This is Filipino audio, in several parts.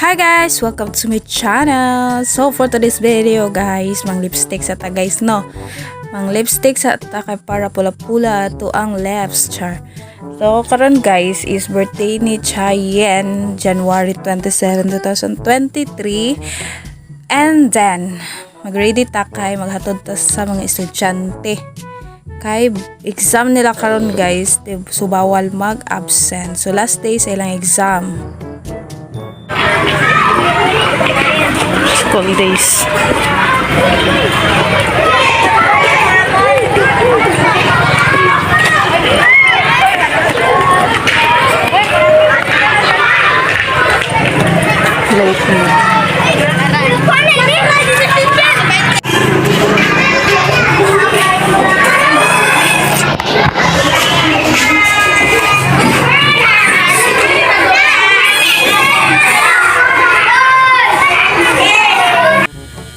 Hi guys! Welcome to my channel! So for today's video guys, mang lipstick sa ta guys no. Mang lipstick sa ta kay para pula-pula to ang lips char. So karon guys is birthday ni Chayen January 27, 2023. And then mag-ready ta kay maghatod ta sa mga estudyante. Kay exam nila karon guys, so bawal mag-absent. So last day sa ilang exam. School days.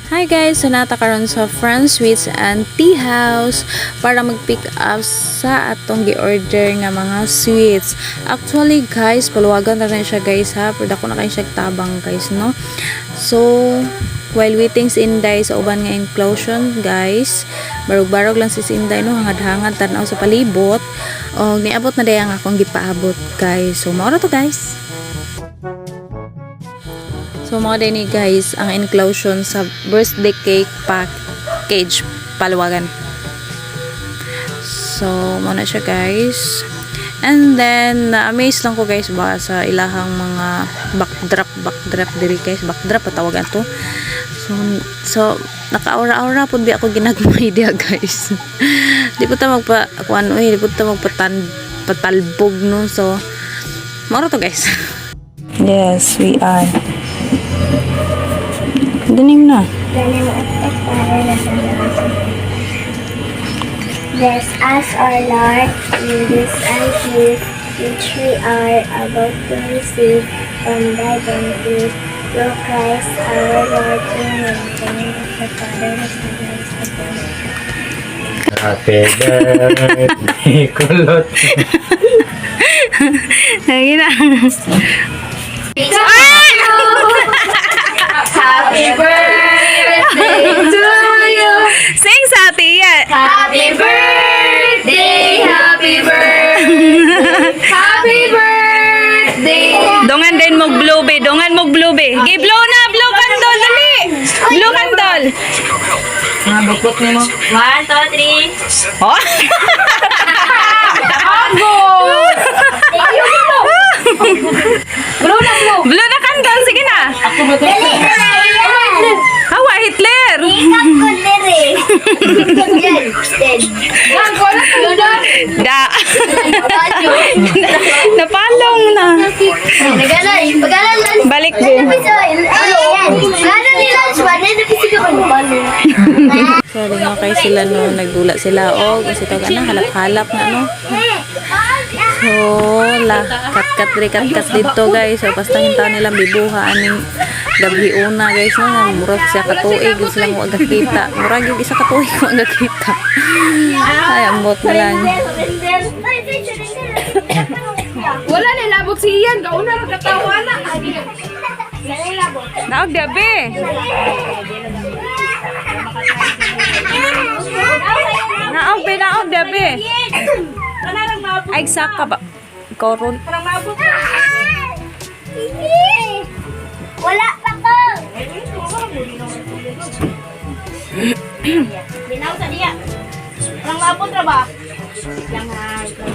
Hi guys, so nata karon sa Friends Sweets and Tea House para mag-pick up sa atong gi-order nga mga sweets. Actually guys, paluwagan na rin siya guys ha, pero dako na kayo siya tabang guys no. So while waiting si Inday sa uban nga inclusion guys, barog-barog lang si Inday no, hangad-hangad tanaw sa palibot. O niabot na dayang akong gipaabot guys. So mao ra to guys. So mga din ni guys ang inclusion sa birthday cake package paluwagan. So muna siya guys. And then na-amaze lang ko guys ba sa ilahang mga backdrop diri guys, backdrop patawagan to. So naka-aura-aura pud bi ako ginagmay dia guys. Di po ta magpa ako ano di po ta patalbog no. So mao to guys. Yes, we are. Danim na. Bless us, our Lord, in this gift which we are about to receive from thy bounty, through Christ our Lord, in the name of the Father, the Son, and the Spirit. Happy birthday, kulot. Lagi na. Happy birthday to you. Sing sa tiya. Happy birthday, happy birthday, happy birthday. Dongan din mo blue be, dongan mo blue be. Gi blow na, blow candle dali. Blow candle. Bukot ni mo. 1, 2, 3. Oh. Blow na candle, sige na. Dali, Hawa Hitler. ikat ko diri. Da. Napalong na. Nagalan lang. Balik ko. So, nga kay sila no, nagdula sila og kasi to kana halap-halap na no. So, kat-kat dito guys. So, basta hintaw nilang bibuha aning gabi una guys no. Murag siya katuig sila mo agakita. Murag yung isa katuig mo agakita. Ay, ambot na lang. Wala na labot si Ian, kauna ra katawa na. Naog dabe. Naog dabe. Ay saka ba koron. Wala pa ko. Binaw sa diya. Parang mabot ra ba?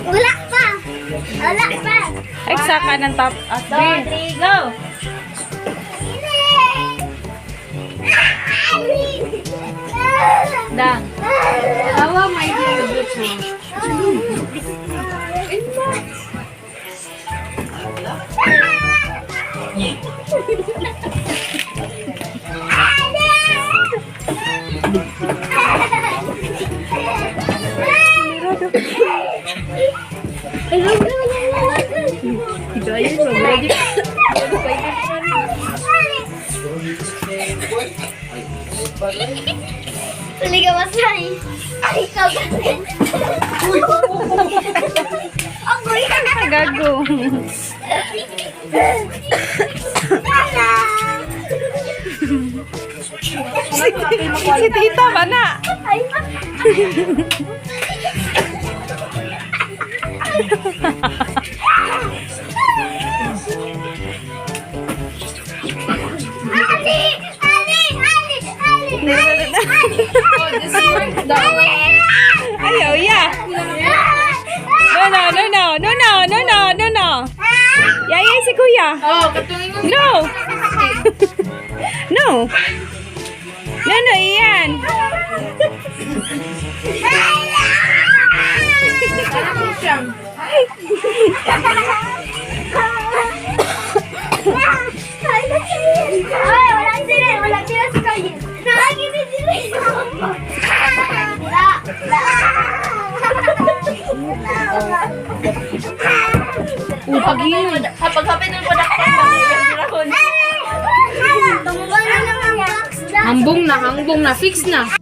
Wala pa. Ay saka ng top at B. 3, go. Dang. Awa, may ginabot mo. Pili ka masay. Ikaw kasi. Ako yan. Gago. Si tita ba na? Ayaw, yeah. No. Yaya si kuya. Oh, katungin mo. No. No, iyan. Ano siyang? Walang sila sa kayo. Nakakita sila. Hambong na, fix na.